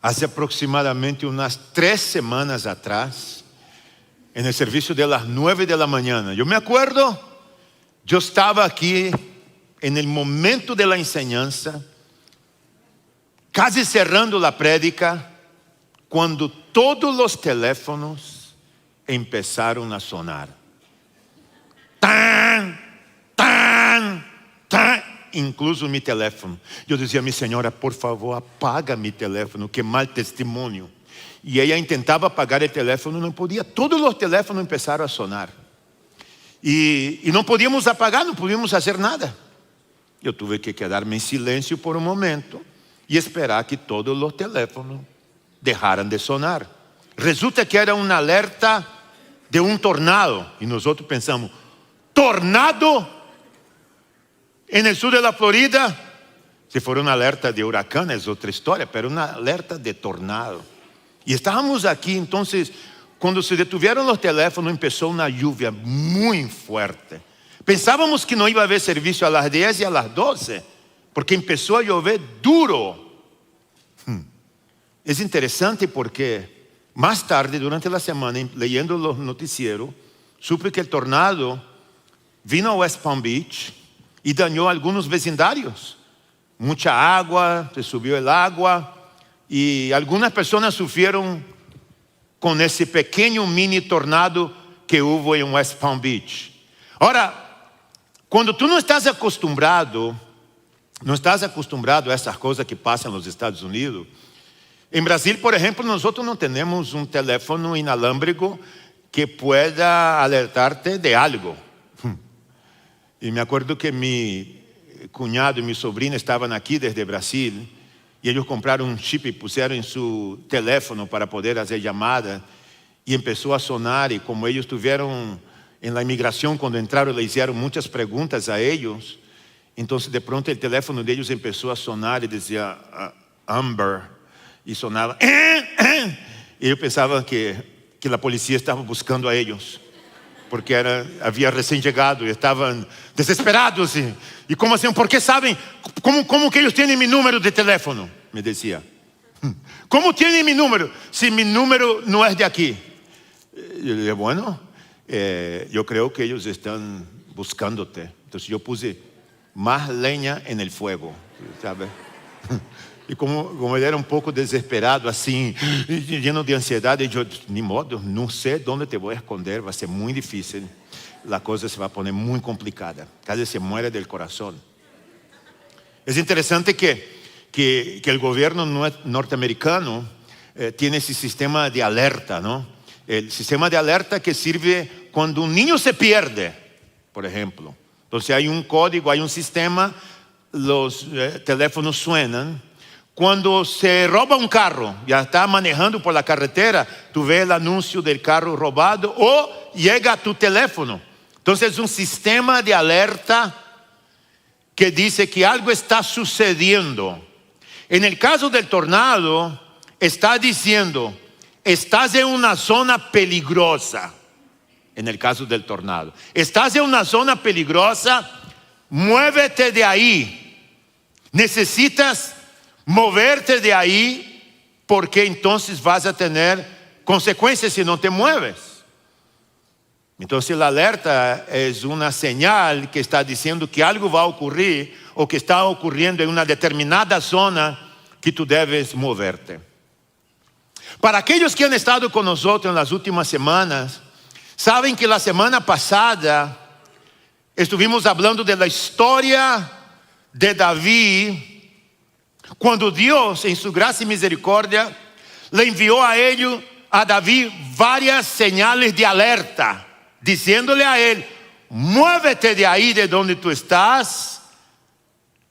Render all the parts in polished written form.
hace aproximadamente unas 3 semanas atrás, en el servicio de las 9 de la mañana. Yo me acuerdo, yo estaba aquí en el momento de la enseñanza, casi cerrando la prédica, cuando todos los teléfonos empezaron a sonar. ¡Tan! ¡Tan! ¡Tan! Incluso mi teléfono. Yo decía a mi señora, por favor, apaga mi teléfono, que mal testimonio. Y ella intentaba apagar el teléfono, no podía. Todos los teléfonos empezaron a sonar. Y no podíamos apagar, no podíamos hacer nada. Yo tuve que quedarme en silencio por un momento y esperar que todos los teléfonos dejaran de sonar. Resulta que era una alerta de un tornado. Y nosotros pensamos, ¿tornado en el sur de la Florida? Si fuera una alerta de huracán es otra historia, pero una alerta de tornado. Y estábamos aquí, entonces, cuando se detuvieron los teléfonos, empezó una lluvia muy fuerte. Pensábamos que no iba a haber servicio a las 10 y a las 12, porque empezó a llover duro. Es interesante porque más tarde, durante la semana, leyendo los noticieros, supe que el tornado vino a West Palm Beach y dañó algunos vecindarios. Mucha agua, se subió el agua y algunas personas sufrieron con ese pequeño mini tornado que hubo en West Palm Beach. Ahora, cuando tú no estás acostumbrado a essas coisas que passam nos Estados Unidos. En Brasil, por ejemplo, nosotros no tenemos un teléfono inalámbrico que pueda alertarte de algo. Y me acuerdo que mi cuñado y mi sobrina estaban aquí desde Brasil y ellos compraron un chip y pusieron en su teléfono para poder hacer llamadas y empezó a sonar y como ellos estuvieron en la inmigración cuando entraron le hicieron muchas preguntas a ellos, entonces de pronto el teléfono de ellos empezó a sonar y decía Amber y sonaba y ellos pensaban que la policía estaba buscando a ellos porque había recién llegado y estaban desesperados y como así, ¿por qué saben? ¿Cómo que ellos tienen mi número de teléfono? Me decía. ¿Cómo tienen mi número? Si mi número no es de aquí. Yo le dije, bueno, yo creo que ellos están buscándote. Entonces yo puse más leña en el fuego, ¿sabe? Y como él era un poco desesperado, así, lleno de ansiedad, yo, ni modo, no sé dónde te voy a esconder, va a ser muy difícil, la cosa se va a poner muy complicada, casi se muere del corazón. Es interesante que el gobierno norteamericano tiene ese sistema de alerta, ¿no? El sistema de alerta que sirve cuando un niño se pierde, por ejemplo. Entonces hay un código, hay un sistema, los teléfonos suenan. Cuando se roba un carro, ya está manejando por la carretera, tú ves el anuncio del carro robado o llega a tu teléfono. Entonces es un sistema de alerta que dice que algo está sucediendo. En el caso del tornado, está diciendo, estás en una zona peligrosa. En el caso del tornado, estás en una zona peligrosa, muévete de ahí. Necesitas moverte de ahí porque entonces vas a tener consecuencias si no te mueves. Entonces la alerta es una señal que está diciendo que algo va a ocurrir o que está ocurriendo en una determinada zona que tú debes moverte. Para aquellos que han estado con nosotros en las últimas semanas, saben que la semana pasada estuvimos hablando de la historia de David, cuando Dios en su gracia y misericordia le envió a David varias señales de alerta, diciéndole a él, muévete de ahí de donde tú estás,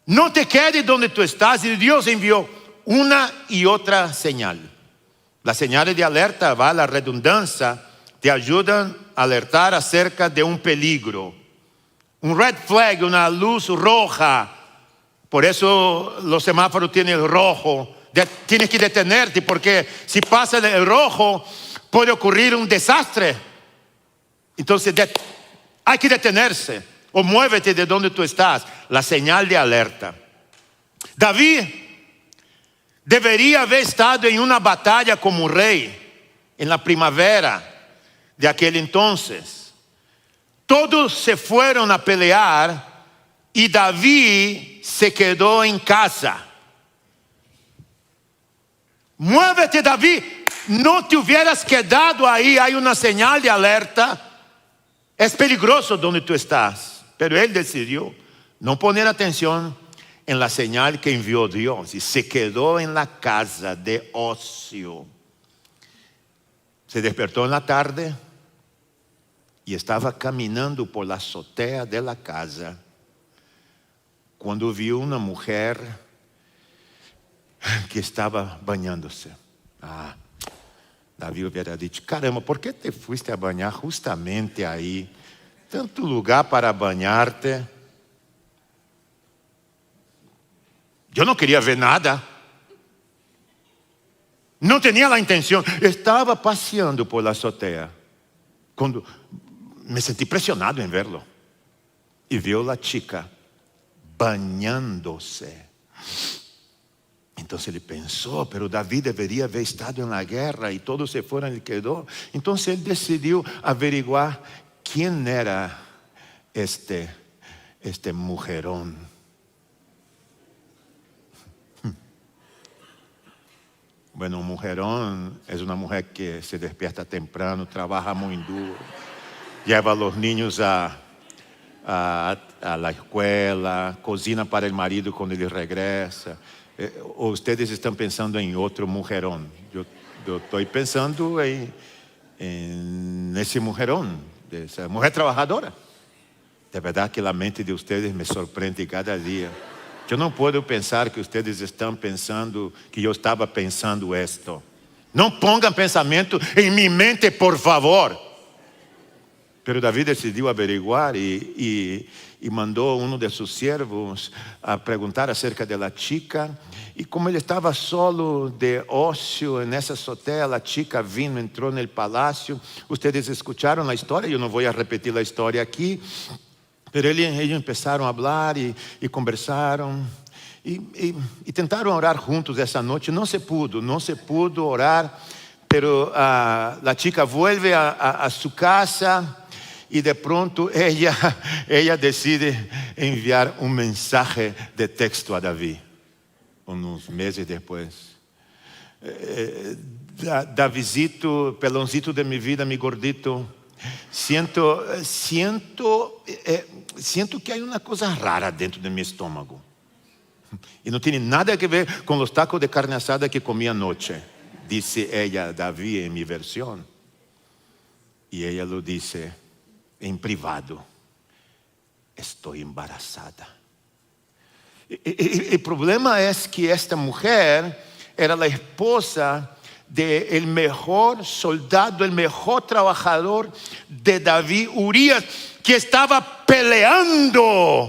no te quedes donde tú estás. Y Dios envió una y otra señal. Las señales de alerta, va la redundancia, te ayudan a alertar acerca de un peligro, un red flag, una luz roja. Por eso los semáforos tienen el rojo. Tienes que detenerte porque si pasa el rojo puede ocurrir un desastre. Entonces hay que detenerse o muévete de donde tú estás. La señal de alerta. David deveria haber estado em uma batalha como rei, em la primavera de aquele entonces. Todos se fueron a pelear e Davi se quedou em casa. Muévete, Davi, no te hubieras quedado ahí, hay una señal de alerta. Es peligroso donde tú estás. Pero él decidió no poner atención en la señal que envió Dios y se quedó en la casa de ocio. Se despertó en la tarde y estaba caminando por la azotea de la casa cuando vio una mujer que estava banhando-se. Davi hubiera dicho: caramba, ¿por qué te fuiste a bañar justamente ahí? Tanto lugar para bañarte. Yo no quería ver nada. No tenía la intención. Estaba paseando por la azotea cuando me sentí presionado en verlo. Y vio la chica bañándose. Entonces ele pensou, pero Davi deveria haber estado na guerra e todos se foram, ele quedou. Então ele decidiu averiguar quem era este mujerón. Bueno, un mujerón es una mujer que se despierta temprano, trabaja muy duro, lleva a los niños a la escuela, cocina para el marido cuando ele regresa. Ou ustedes estão pensando em outro mujerón? Eu estou pensando nesse mujerón, essa mulher trabalhadora. De verdade que a mente de ustedes me surpreende cada dia. Eu não posso pensar que ustedes estão pensando que eu estava pensando esto. Não pongan pensamento em minha mente, por favor. Pero Davi decidiu averiguar e mandou um de seus servos a perguntar acerca da chica. E como ele estava solo de ócio nessa azotea, a chica vino, entrou no palácio. Ustedes escutaram a história, eu não vou repetir a história aqui. Pero eles começaram a falar e conversaram. E tentaram orar juntos essa noite. Não se pudo orar. Pero a chica vuelve a sua casa. E de pronto ela decide enviar um mensagem de texto a Davi. Uns meses depois. Davizito, pelãozito de minha vida, mi gordito, siento que há uma coisa rara dentro do meu estômago. E não tem nada a ver com os tacos de carne assada que comi anoche, disse ela, Davi, em minha versão. E ela lo disse em privado: estou embarazada. O problema é que esta mulher era a esposa del mejor soldado, el mejor trabajador de Davi, Urias, que estava peleando,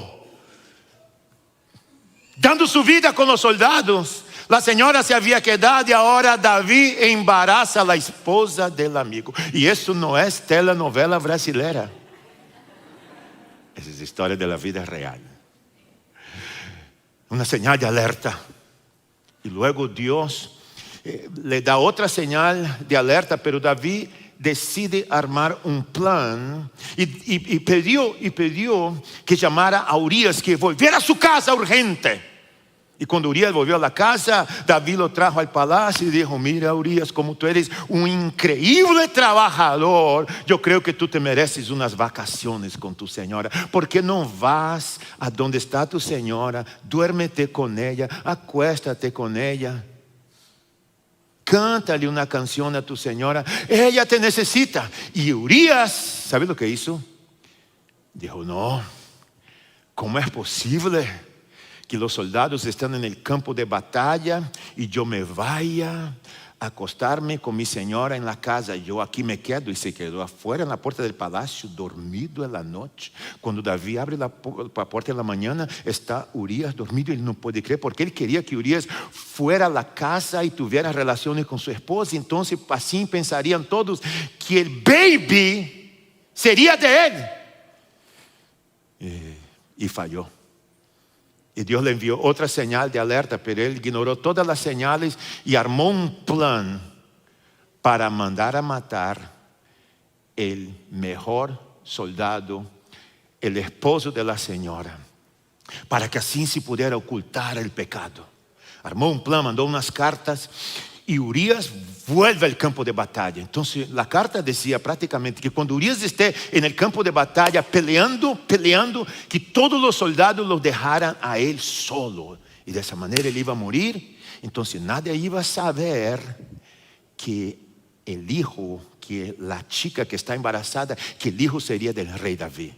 dando su vida com os soldados. A senhora se havia quedado e agora Davi embaraça a esposa del amigo. E isso não é telenovela brasileira. Essa é a história da vida real. Uma señal de alerta. E logo Deus le dá outra señal de alerta, pero Davi decide armar um plano e pediu que chamara a Urias, que volviera a sua casa urgente. E quando Urias volvió a casa, Davi lo trajo al palacio e dijo: mira, Urias, como tu eres um increíble trabajador, eu creio que tu te mereces unas vacaciones com tu señora. ¿Por qué no vas a donde está tu señora? Duérmete con ella, acuéstate con ella. Cántale una canción a tu señora. Ella te necesita. E Urias, ¿sabe lo que hizo? Dijo: no, ¿cómo es posible que los soldados están en el campo de batalla y yo me vaya a acostarme con mi señora en la casa? Yo aquí me quedo. Y se quedó afuera en la puerta del palacio, dormido en la noche. Cuando Davi abre la puerta en la mañana, está Urias dormido. Él no puede creer, porque él quería que Urias fuera a la casa y tuviera relaciones con su esposa. Entonces así pensarían todos que el baby sería de él. Y falló. Y Dios le envió otra señal de alerta, pero él ignoró todas las señales y armó un plan para mandar a matar el mejor soldado, el esposo de la señora, para que así se pudiera ocultar el pecado. Armó un plan, mandó unas cartas y Urias vuelve al campo de batalla. Entonces la carta decía prácticamente que cuando Urias esté en el campo de batalla peleando, que todos los soldados lo dejaran a él solo. Y de esa manera él iba a morir. Entonces nadie iba a saber que el hijo, que la chica que está embarazada, que el hijo sería del rey David.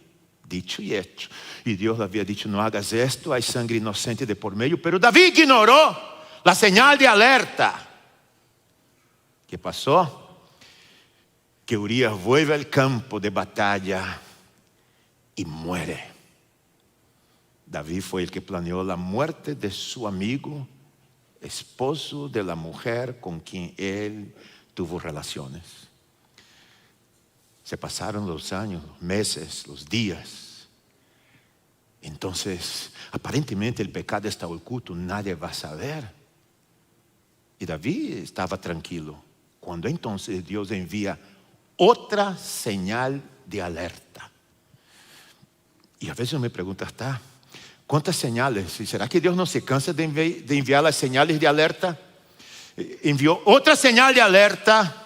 Dicho y hecho. Y Dios le había dicho: no hagas esto, hay sangre inocente de por medio. Pero David ignoró la señal de alerta. ¿Qué pasó? Que Urias vuelve al campo de batalla y muere. David fue el que planeó la muerte de su amigo, esposo de la mujer con quien él tuvo relaciones. Se pasaron los años, los meses, los días. Entonces, aparentemente el pecado está oculto, nadie va a saber. Y David estaba tranquilo. Cuando entonces Dios envía otra señal de alerta. Y a veces me pregunto, ¿cuántas señales? ¿Será que Dios no se cansa de enviar las señales de alerta? Envió otra señal de alerta.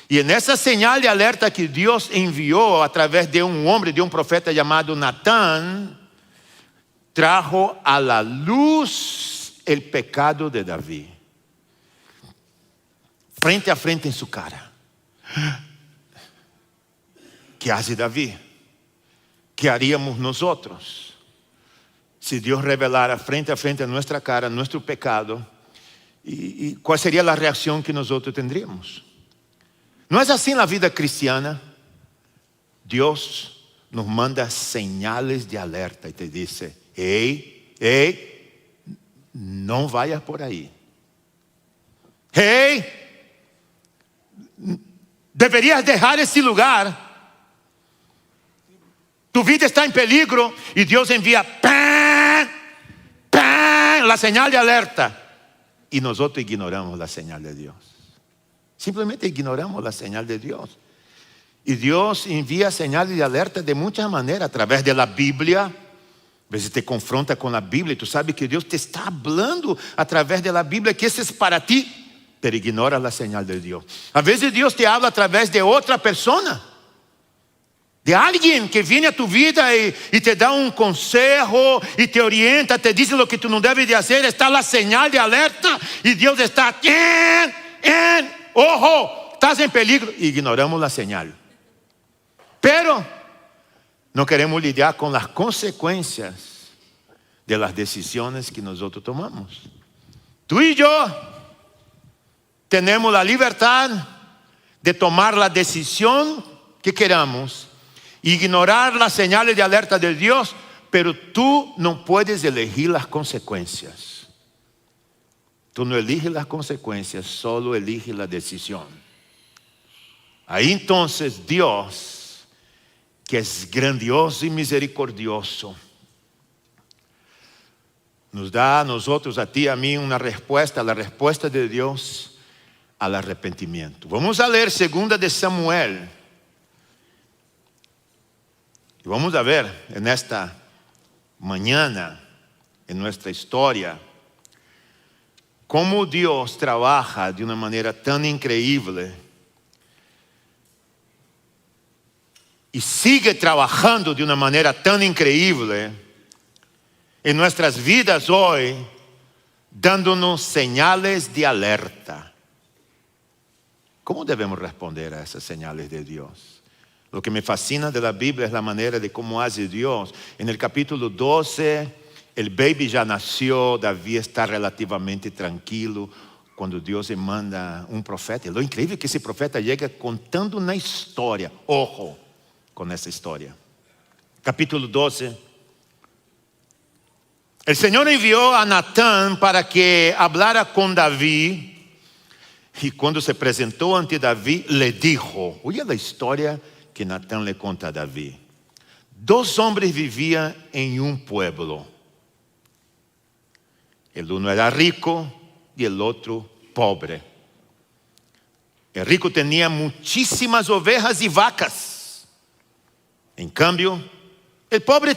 Y en esa señal de alerta que Dios envió a través de un hombre, de un profeta llamado Natán, trajo a la luz el pecado de David. Frente a frente en su cara. ¿Qué hace David? ¿Qué haríamos nosotros? Si Dios revelara frente a frente a nuestra cara nuestro pecado, ¿y cuál sería la reacción que nosotros tendríamos? No es así en la vida cristiana. Dios nos manda señales de alerta y te dice: hey, no vayas por ahí. Hey, deberías dejar ese lugar. Tu vida está en peligro. Y Dios envía la señal de alerta. Y nosotros ignoramos la señal de Dios. Simplemente ignoramos la señal de Dios. Y Dios envía señales de alerta de muchas maneras. A través de la Biblia. A veces te confronta con la Biblia y tú sabes que Dios te está hablando a través de la Biblia, que eso es para ti, pero ignora la señal de Dios. A veces Dios te habla a través de otra persona, de alguien que viene a tu vida y te da un consejo y te orienta, te dice lo que tú no debes de hacer. Está la señal de alerta y Dios está: ojo, estás en peligro. Ignoramos la señal, pero no queremos lidiar con las consecuencias de las decisiones que nosotros tomamos. Tú y yo tenemos la libertad de tomar la decisión que queramos, ignorar las señales de alerta de Dios, pero tú no puedes elegir las consecuencias. Tú no eliges las consecuencias, solo eliges la decisión. Ahí entonces Dios, que es grandioso y misericordioso, nos da a nosotros, a ti, a mí, una respuesta, la respuesta de Dios al arrepentimiento. Vamos a leer 2 de Samuel. Y vamos a ver en esta mañana, en nuestra historia, cómo Dios trabaja de una manera tan increíble y sigue trabajando de una manera tan increíble en nuestras vidas hoy, dándonos señales de alerta. ¿Cómo debemos responder a esas señales de Dios? Lo que me fascina de la Biblia es la manera de cómo hace Dios. En el capítulo 12, el baby ya nació, David está relativamente tranquilo cuando Dios le manda un profeta. Lo increíble es que ese profeta llega contando una historia. Ojo con esa historia. Capítulo 12. El Señor envió a Natán para que hablara con David. Y cuando se presentó ante David, le dijo, oye la historia que Natán le conta a David. 2 hombres vivían en un pueblo. El uno era rico y el otro pobre. El rico tenía muchísimas ovejas y vacas. En cambio, el pobre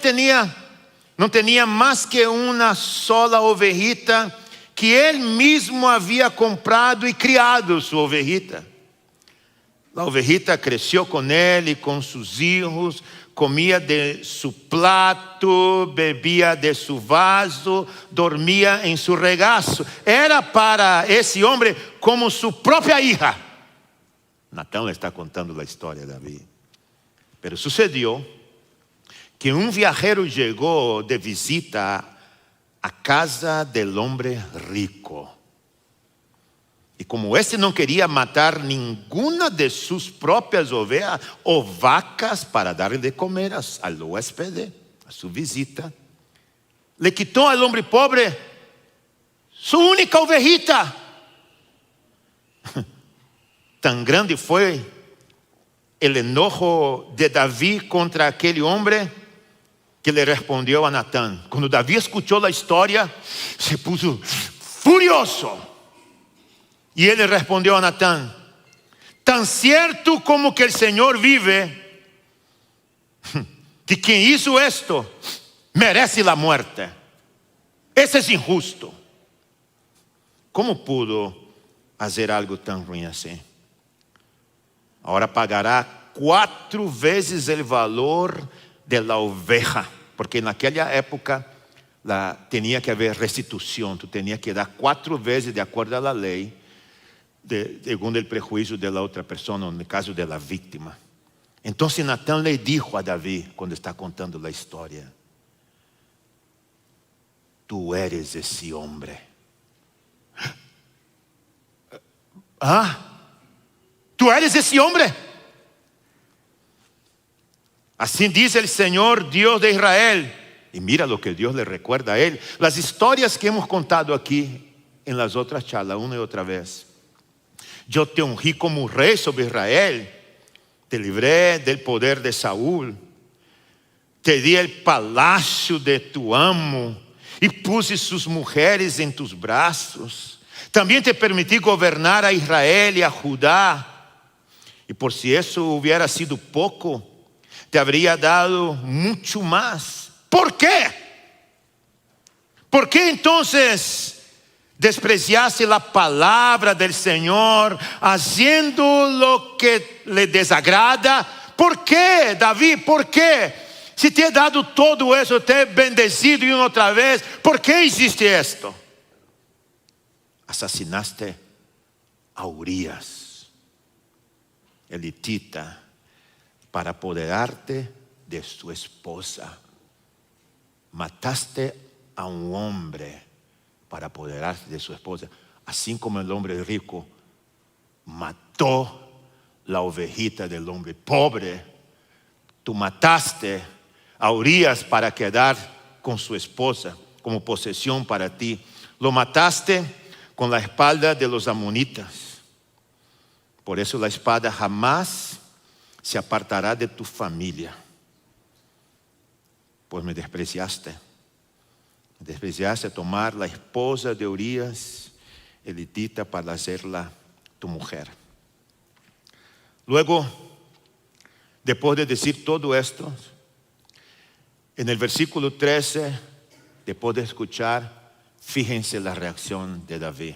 no tenía más que una sola ovejita que él mismo había comprado y criado su ovejita. La ovejita creció con él y con sus hijos, comía de su plato, bebía de su vaso, dormía en su regazo. Era para ese hombre como su propia hija. Natán le está contando la historia de David. Pero sucedió que un viajero llegó de visita a casa del hombre rico. Y como este no quería matar ninguna de sus propias ovejas o vacas para darle de comer al huésped, a su visita, le quitó al hombre pobre su única ovejita. Tan grande fue el enojo de David contra aquel hombre que le respondió a Natán. Cuando David escuchó la historia, se puso furioso. Y él le respondió a Natán: tan cierto como que el Señor vive, que quien hizo esto merece la muerte. Ese es injusto. ¿Cómo pudo hacer algo tan ruin así? Ahora pagará 4 veces el valor de la oveja, porque en aquella época tenía que haber restitución. Tú tenías que dar 4 veces de acuerdo a la ley, según el prejuicio de la otra persona, en el caso de la víctima. Entonces Natán le dijo a David, cuando está contando la historia: tú eres ese hombre. ¿Ah? ¿Tú eres ese hombre? Así dice el Señor, Dios de Israel. Y mira lo que Dios le recuerda a él. Las historias que hemos contado aquí en las otras charlas, una y otra vez. Yo te ungí como rey sobre Israel. Te libré del poder de Saúl. Te di el palacio de tu amo y puse sus mujeres en tus brazos. También te permití gobernar a Israel y a Judá. Y por si eso hubiera sido poco, te habría dado mucho más. ¿Por qué? ¿Por qué entonces despreciaste la palabra del Señor, haciendo lo que le desagrada? ¿Por qué, David? ¿Por qué? Si te he dado todo eso, te he bendecido y una otra vez, ¿por qué hiciste esto? Asesinaste a Urías, el hitita, para apoderarte de su esposa. Mataste a un hombre para apoderarse de su esposa, así como el hombre rico mató la ovejita del hombre pobre. Tú mataste a Urías para quedar con su esposa como posesión para ti. Lo mataste con la espada de los amonitas. Por eso la espada jamás se apartará de tu familia. Pues me despreciaste. Me despreciaste a tomar la esposa de Urías, el hitita, para hacerla tu mujer. Luego, después de decir todo esto, en el versículo 13, después de escuchar, fíjense la reacción de David.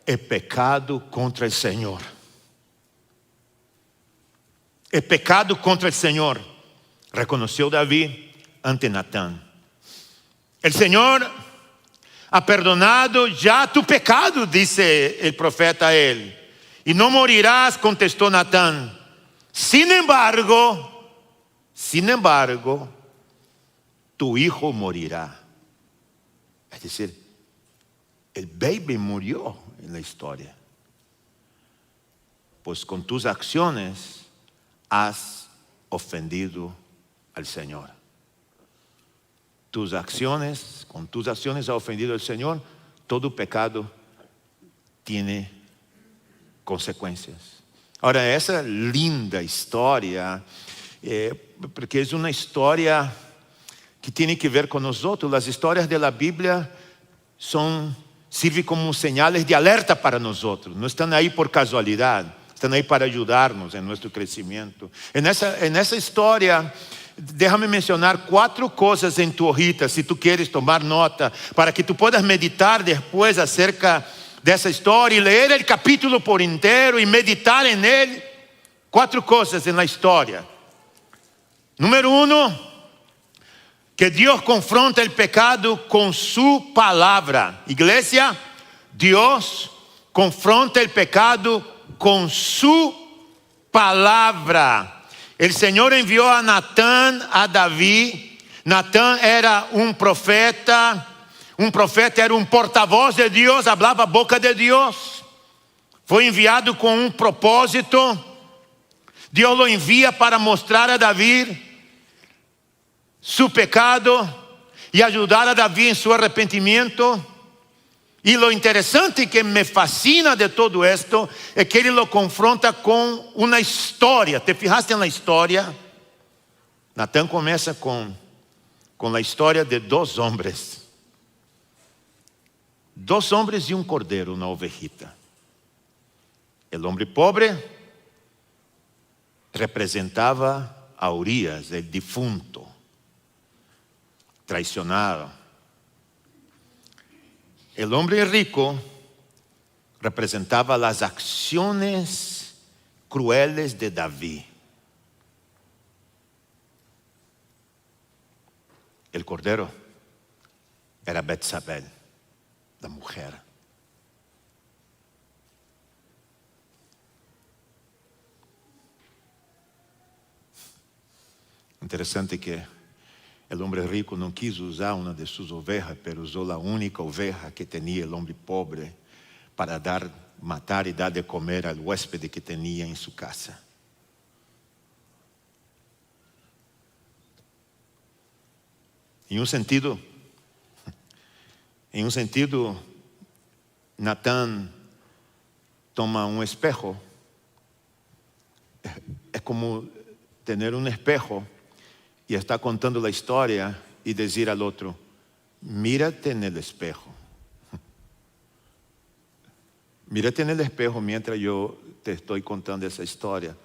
He pecado contra el Señor. He pecado contra el Señor, reconoció David ante Natán. El Señor ha perdonado ya tu pecado, dice el profeta a él, y no morirás, contestó Natán. Sin embargo, tu hijo morirá. Es decir, el baby murió en la historia. Pues con tus acciones has ofendido al Señor. Con tus acciones has ofendido al Señor. Todo pecado tiene consecuencias. Ahora, esa linda historia, porque es una historia que tiene que ver con nosotros. Las historias de la Biblia sirven como señales de alerta para nosotros. No están ahí por casualidad, están ahí para ayudarnos en nuestro crecimiento. En esa historia, déjame mencionar 4 cosas en tu hojita, si tú quieres tomar nota, para que tú puedas meditar después acerca de esa historia y leer el capítulo por entero y meditar en él. 4 cosas en la historia. Número 1, que Dios confronta el pecado con su palabra. Iglesia, Dios confronta el pecado con su palabra. El Señor envió a Natán a David. Natán era un profeta. Un profeta era un portavoz de Dios, hablaba a boca de Dios. Fue enviado con un propósito. Dios lo envía para mostrar a David su pecado y ayudar a David en su arrepentimiento. Y lo interesante que me fascina de todo esto es que él lo confronta con una historia. ¿Te fijaste en la historia? Natán comienza con la historia de 2 hombres. 2 hombres y un cordero, una ovejita. El hombre pobre representaba a Urias, el difunto, traicionado. El hombre rico representaba las acciones crueles de David. El cordero era Betsabé, la mujer. Interessante que el hombre rico no quiso usar una de sus ovejas, pero usó la única oveja que tenía el hombre pobre para matar y dar de comer al huésped que tenía en su casa. En un sentido, Natán toma un espejo. Es como tener un espejo y está contando la historia y decir al otro: mírate en el espejo. Mírate en el espejo mientras yo te estoy contando esa historia.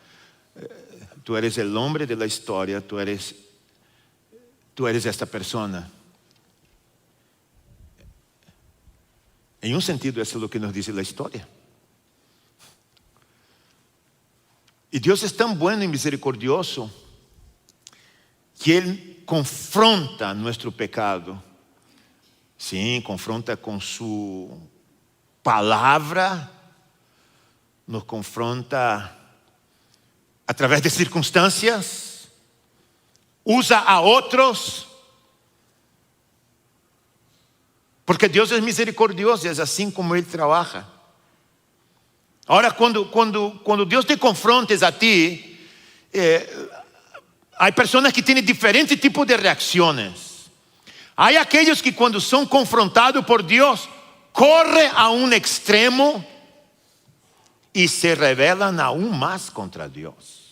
Tú eres el hombre de la historia, tú eres esta persona. En un sentido, eso es lo que nos dice la historia. Y Dios es tan bueno y misericordioso que Él confronta nuestro pecado. Sí, confronta con su palabra, nos confronta a través de circunstancias, usa a otros, porque Dios es misericordioso, es así como Él trabaja. Ahora, cuando Dios te confronta a ti, hay personas que tienen diferentes tipos de reacciones. Hay aquellos que cuando son confrontados por Dios, corren a un extremo y se rebelan aún más contra Dios.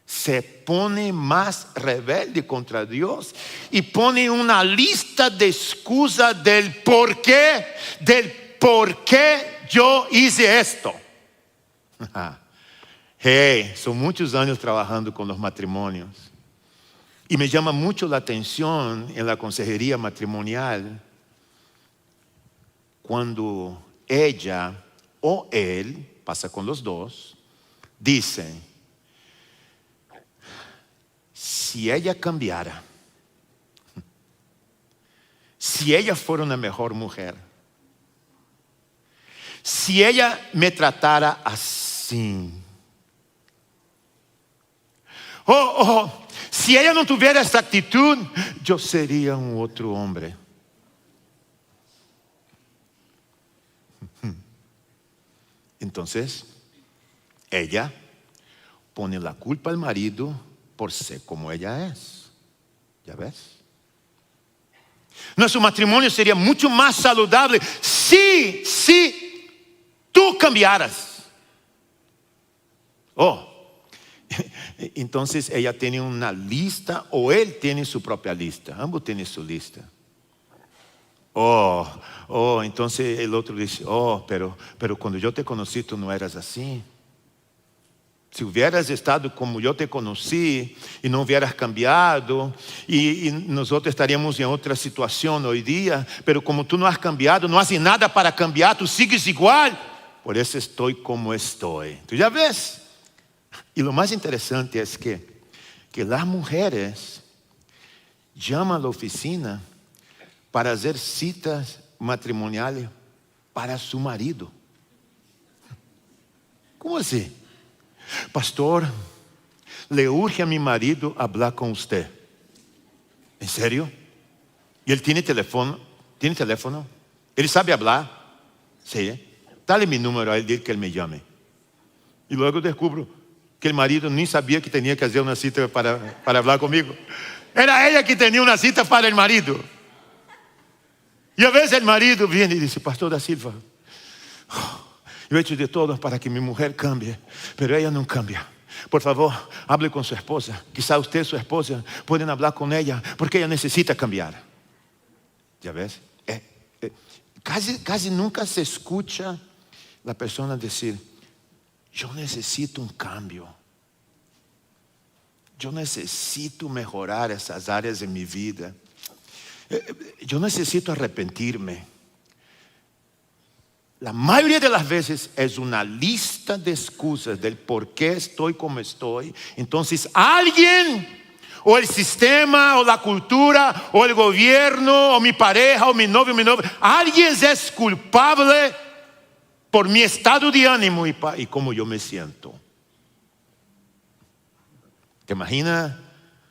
Se pone más rebelde contra Dios y pone una lista de excusas del por qué yo hice esto. Hey, son muchos años trabajando con los matrimonios y me llama mucho la atención en la consejería matrimonial cuando ella o él, pasa con los dos, dicen: si ella cambiara, si ella fuera una mejor mujer, si ella me tratara así, si ella no tuviera esta actitud, yo sería un otro hombre. Entonces, ella pone la culpa al marido por ser como ella es. ¿Ya ves? Nuestro matrimonio sería mucho más saludable si tú cambiaras. Entonces ella tiene una lista, o él tiene su propia lista. Ambos tienen su lista. Entonces el otro dice, pero cuando yo te conocí tú no eras así. Si hubieras estado como yo te conocí y no hubieras cambiado, y nosotros estaríamos en otra situación hoy día, pero como tú no has cambiado, no haces nada para cambiar, tú sigues igual, por eso estoy como estoy. ¿Tú ya ves? Y lo más interesante es que las mujeres llaman a la oficina para hacer citas matrimoniales para su marido. ¿Cómo así? Pastor, le urge a mi marido hablar con usted. ¿En serio? ¿Y él tiene teléfono? ¿Tiene teléfono? ¿Él sabe hablar? Sí. Dale mi número a él, dile que él me llame. Y luego descubro que el marido ni sabía que tenía que hacer una cita para hablar conmigo. Era ella que tenía una cita para el marido. Y a veces el marido viene y dice, Pastor da Silva, yo he hecho de todo para que mi mujer cambie, pero ella no cambia. Por favor, hable con su esposa. Quizá usted, su esposa, pueden hablar con ella porque ella necesita cambiar. ¿Ya ves? Casi nunca se escucha la persona decir, yo necesito un cambio. Yo necesito mejorar esas áreas en mi vida. Yo necesito arrepentirme. La mayoría de las veces es una lista de excusas del por qué estoy como estoy. Entonces alguien, o el sistema, o la cultura, o el gobierno, o mi pareja, o mi novio, alguien es culpable por mi estado de ánimo y cómo yo me siento. ¿Te imaginas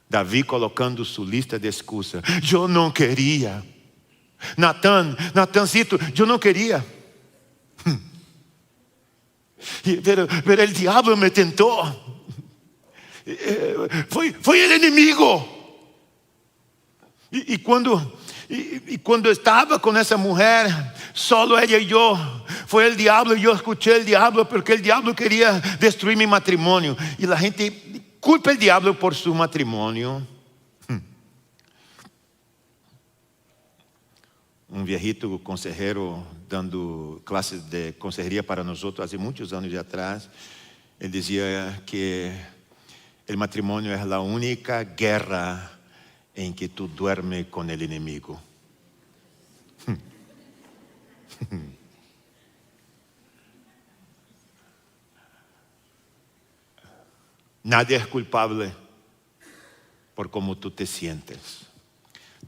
David colocando su lista de excusas? Yo no quería. Natancito, yo no quería. Pero el diablo me tentó. Fue el enemigo. Y cuando estaba con esa mujer, solo ella y yo, fue el diablo. Y yo escuché el diablo porque el diablo quería destruir mi matrimonio. Y la gente culpa al diablo por su matrimonio. Un viejito consejero dando clases de consejería para nosotros hace muchos años atrás, él decía que el matrimonio es la única guerra en que tú duermes con el enemigo. Nadie es culpable por cómo tú te sientes.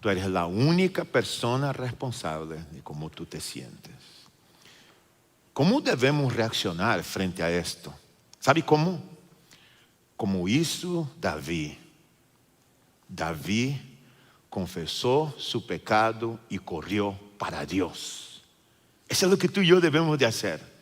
Tú eres la única persona responsable de cómo tú te sientes. ¿Cómo debemos reaccionar frente a esto? ¿Sabe cómo? Como hizo David. David confesó su pecado y corrió para Dios. Eso es lo que tú y yo debemos de hacer.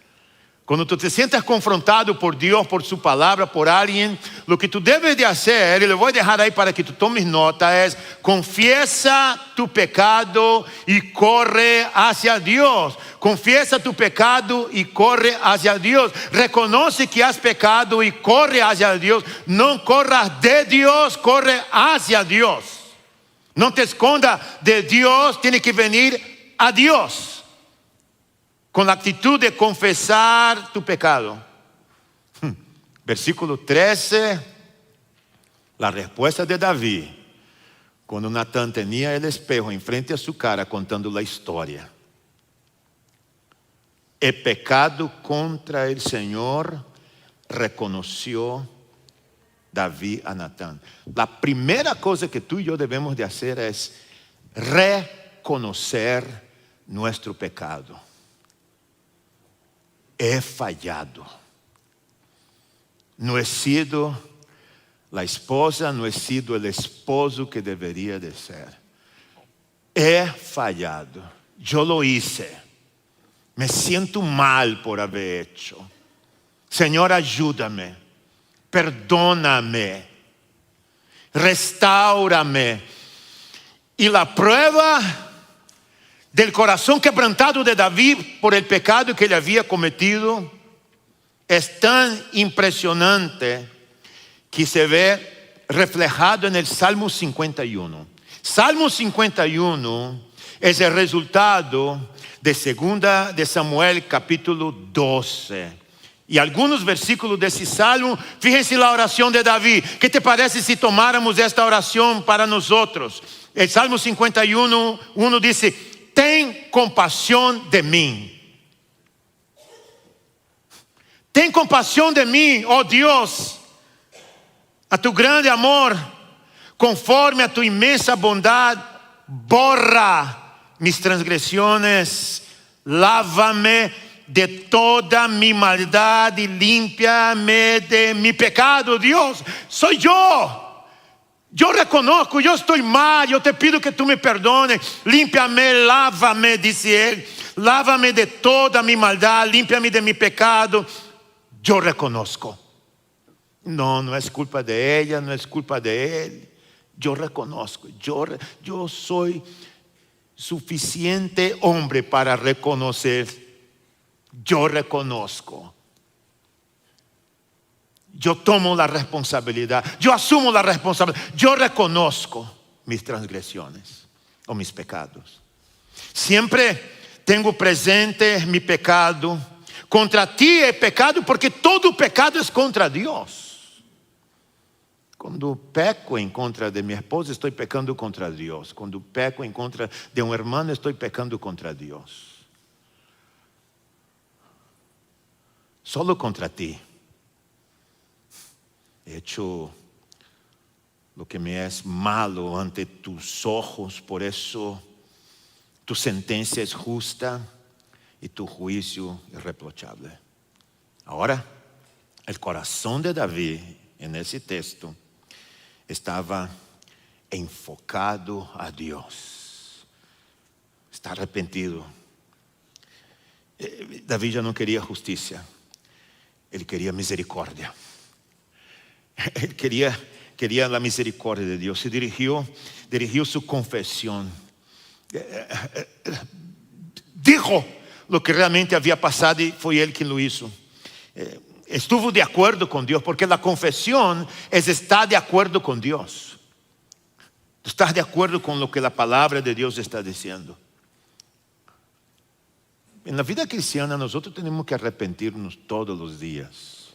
Cuando tú te sientas confrontado por Dios, por su palabra, por alguien, lo que tú debes de hacer, y lo voy a dejar ahí para que tú tomes nota, es confiesa tu pecado y corre hacia Dios. Confiesa tu pecado y corre hacia Dios. Reconoce que has pecado y corre hacia Dios. No corras de Dios, corre hacia Dios. No te escondas de Dios, tiene que venir a Dios. Con la actitud de confesar tu pecado. Versículo 13, la respuesta de David, cuando Natán tenía el espejo enfrente a su cara contando la historia. He pecado contra el Señor, reconoció David a Natán. La primera cosa que tú y yo debemos de hacer es reconocer nuestro pecado. He fallado. No he sido la esposa, no he sido el esposo que debería de ser. He fallado. Yo lo hice. Me siento mal por haber hecho. Señor, ayúdame. Perdóname. Restáurame. Y la prueba del corazón quebrantado de David por el pecado que él había cometido es tan impresionante que se ve reflejado en el Salmo 51. Salmo 51 es el resultado de 2 de Samuel capítulo 12. Y algunos versículos de ese salmo, fíjense la oración de David. ¿Qué te parece si tomáramos esta oración para nosotros? El Salmo 51, 1 dice: ten compasión de mí. Ten compasión de mí, oh Dios, a tu grande amor, conforme a tu inmensa bondad, borra mis transgresiones, lávame de toda mi maldad y límpiame de mi pecado. Dios, soy yo. Yo reconozco, yo estoy mal, yo te pido que tú me perdones. Límpiame, lávame, dice él. Lávame de toda mi maldad, límpiame de mi pecado. Yo reconozco. No es culpa de ella, no es culpa de él. Yo reconozco, yo soy suficiente hombre para reconocer. Yo reconozco. Yo tomo la responsabilidad. Yo asumo la responsabilidad. Yo reconozco mis transgresiones o mis pecados. Siempre tengo presente mi pecado. Contra ti he pecado porque todo pecado es contra Dios. Cuando peco en contra de mi esposa, estoy pecando contra Dios. Cuando peco en contra de un hermano, estoy pecando contra Dios. Solo contra ti he hecho lo que me es malo ante tus ojos. Por eso tu sentencia es justa y tu juicio irreprochable. Ahora, el corazón de David en ese texto estaba enfocado a Dios. Está arrepentido. David ya no quería justicia. Él quería misericordia. Él quería la misericordia de Dios. Y dirigió su confesión. Dijo lo que realmente había pasado y fue él quien lo hizo. Estuvo de acuerdo con Dios, porque la confesión es estar de acuerdo con Dios. Estar de acuerdo con lo que la palabra de Dios está diciendo. En la vida cristiana nosotros tenemos que arrepentirnos todos los días.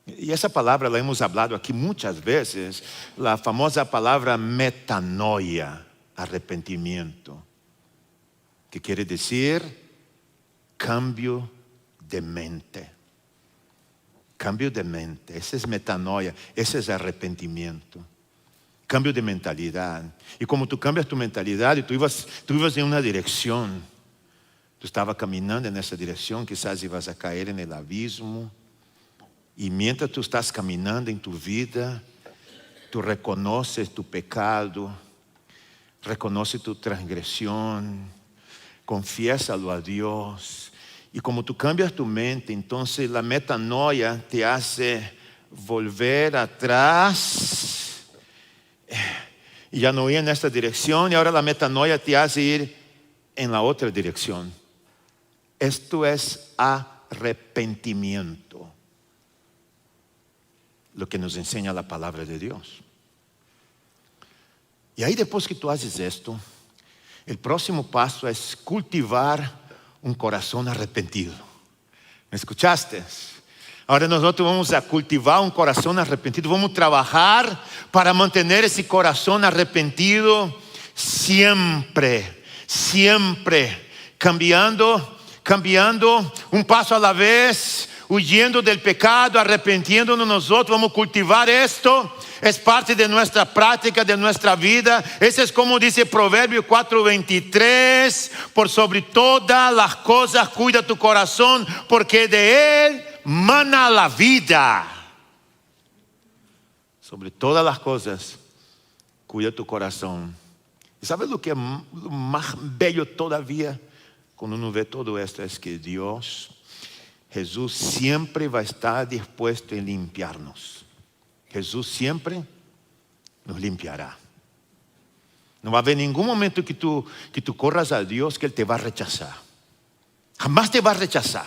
Y esa palabra la hemos hablado aquí muchas veces. La famosa palabra metanoia, arrepentimiento. Que quiere decir cambio de mente. Cambio de mente, ese es metanoia, ese es arrepentimiento. Cambio de mentalidad. Y como tú cambias tu mentalidad y tú ibas en una dirección. Tú estabas caminando en esa dirección, quizás ibas a caer en el abismo. Y mientras tú estás caminando en tu vida, tú reconoces tu pecado, reconoces tu transgresión, confiésalo a Dios. Y como tú cambias tu mente, entonces la metanoia te hace volver atrás y ya no ir en esta dirección. Y ahora la metanoia te hace ir en la otra dirección. Esto es arrepentimiento. Lo que nos enseña la palabra de Dios. Y ahí después que tú haces esto, el próximo paso es cultivar un corazón arrepentido. ¿Me escuchaste? Ahora nosotros vamos a cultivar un corazón arrepentido. Vamos a trabajar para mantener ese corazón arrepentido siempre, siempre, cambiando un paso a la vez, huyendo del pecado, arrepentiéndonos nosotros. Vamos a cultivar esto. Es parte de nuestra práctica, de nuestra vida. Ese es como dice Proverbio 4:23. Por sobre todas las cosas cuida tu corazón, porque de él mana la vida. Sobre todas las cosas cuida tu corazón. ¿Y sabes lo que es más bello todavía? Cuando uno ve todo esto, es que Dios, Jesús siempre va a estar dispuesto a limpiarnos. Jesús siempre nos limpiará. No va a haber ningún momento que tú corras a Dios que Él te va a rechazar. Jamás te va a rechazar.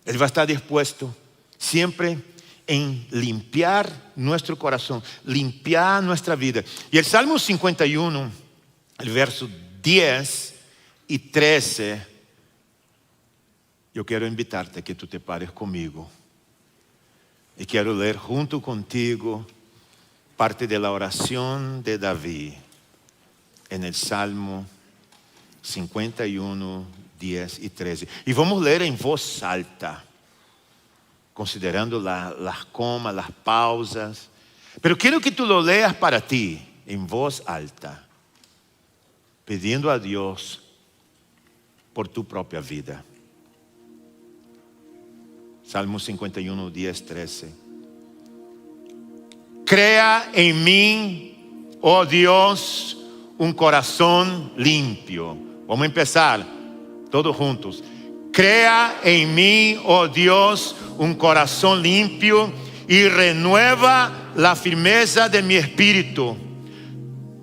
Él va a estar dispuesto siempre en limpiar nuestro corazón, limpiar nuestra vida. Y el Salmo 51, el verso 10 y 13, yo quiero invitarte a que tú te pares conmigo. Y quiero leer junto contigo parte de la oración de David en el Salmo 51, 10 y 13. Y vamos a leer en voz alta, considerando las comas, las pausas. Pero quiero que tú lo leas para ti, en voz alta, pidiendo a Dios por tu propia vida. Salmo 51, 10, 13. Crea en mí, oh Dios, un corazón limpio. Vamos a empezar todos juntos. Crea en mí, oh Dios, un corazón limpio y renueva la firmeza de mi espíritu.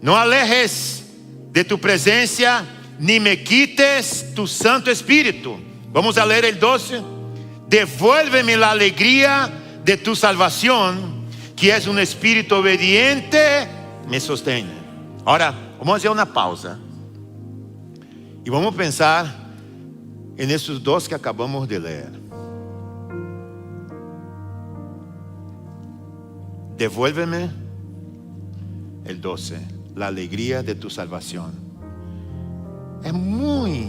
No alejes de tu presencia ni me quites tu Santo Espíritu. Vamos a leer el 12. Devuélveme la alegría de tu salvación, que es un espíritu obediente, me sostiene. Ahora, vamos a hacer una pausa y vamos a pensar en esos dos que acabamos de leer. Devuélveme, el 12, la alegría de tu salvación. Es muy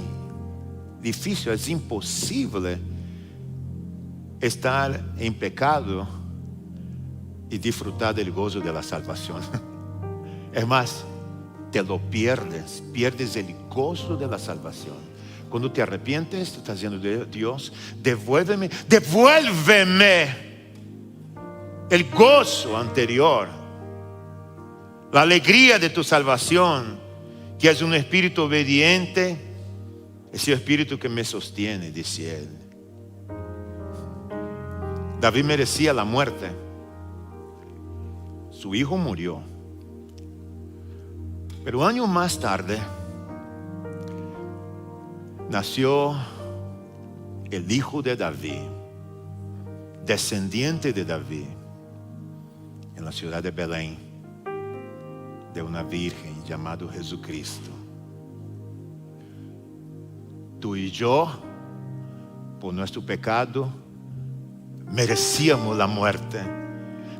difícil, es imposible estar en pecado y disfrutar del gozo de la salvación. Es más, te lo pierdes el gozo de la salvación. Cuando te arrepientes, tú estás diciendo: Dios, devuélveme el gozo anterior, la alegría de tu salvación, que es un espíritu obediente, ese espíritu que me sostiene, dice él. David merecía la muerte. Su hijo murió. Pero años más tarde nació el hijo de David, descendiente de David, en la ciudad de Belén, de una virgen llamado Jesucristo. Tú y yo, por nuestro pecado, merecíamos la muerte,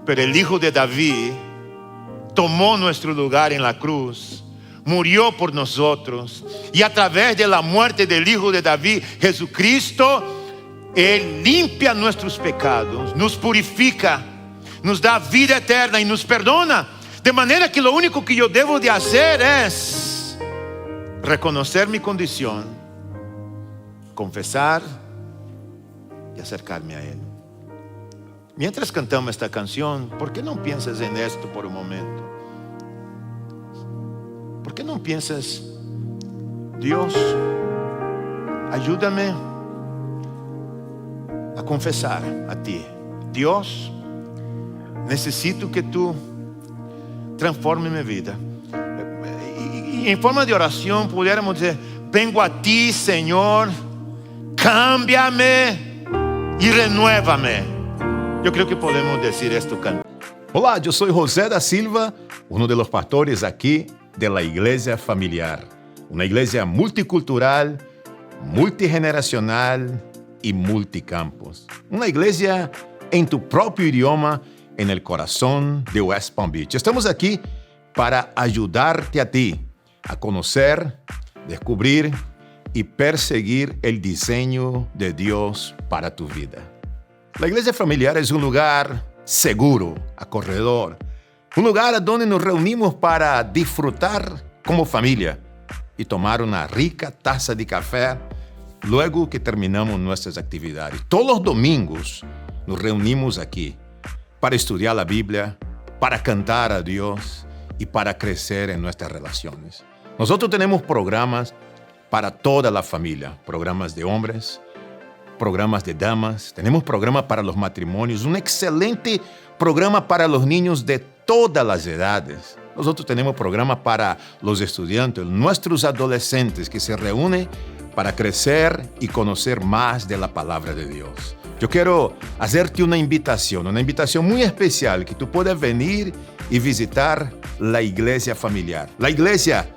pero el hijo de David tomó nuestro lugar en la cruz, murió por nosotros, y a través de la muerte del hijo de David, Jesucristo, él limpia nuestros pecados, nos purifica, nos da vida eterna y nos perdona, de manera que lo único que yo debo de hacer es reconocer mi condición, confesar y acercarme a él. Mientras cantamos esta canción, ¿por qué no piensas en esto por un momento? ¿Por qué no piensas: Dios, ayúdame a confesar a ti? Dios, necesito que tú transformes mi vida. Y en forma de oración pudiéramos decir: vengo a ti, Señor, cámbiame y renuévame. Yo creo que podemos decir esto cantando. Olá, eu sou José da Silva, um dos pastores aqui de la Iglesia Familiar. Uma igreja multicultural, multigeneracional e multicampos. Uma igreja em tu próprio idioma, en el corazón de West Palm Beach. Estamos aqui para ajudarte a ti a conocer, descubrir y perseguir el diseño de Dios para tu vida. La iglesia familiar es un lugar seguro, acogedor, un lugar donde nos reunimos para disfrutar como familia y tomar una rica taza de café luego que terminamos nuestras actividades. Todos los domingos nos reunimos aquí para estudiar la Biblia, para cantar a Dios y para crecer en nuestras relaciones. Nosotros tenemos programas para toda la familia, programas de hombres, programas de damas, tenemos programas para los matrimonios, un excelente programa para los niños de todas las edades. Nosotros tenemos programas para los estudiantes, nuestros adolescentes que se reúnen para crecer y conocer más de la palabra de Dios. Yo quiero hacerte una invitación muy especial, que tú puedas venir y visitar la iglesia familiar, la iglesia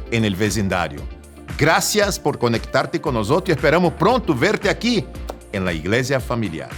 en el vecindario. Gracias por conectarte con nosotros y esperamos pronto verte aquí en la iglesia familiar.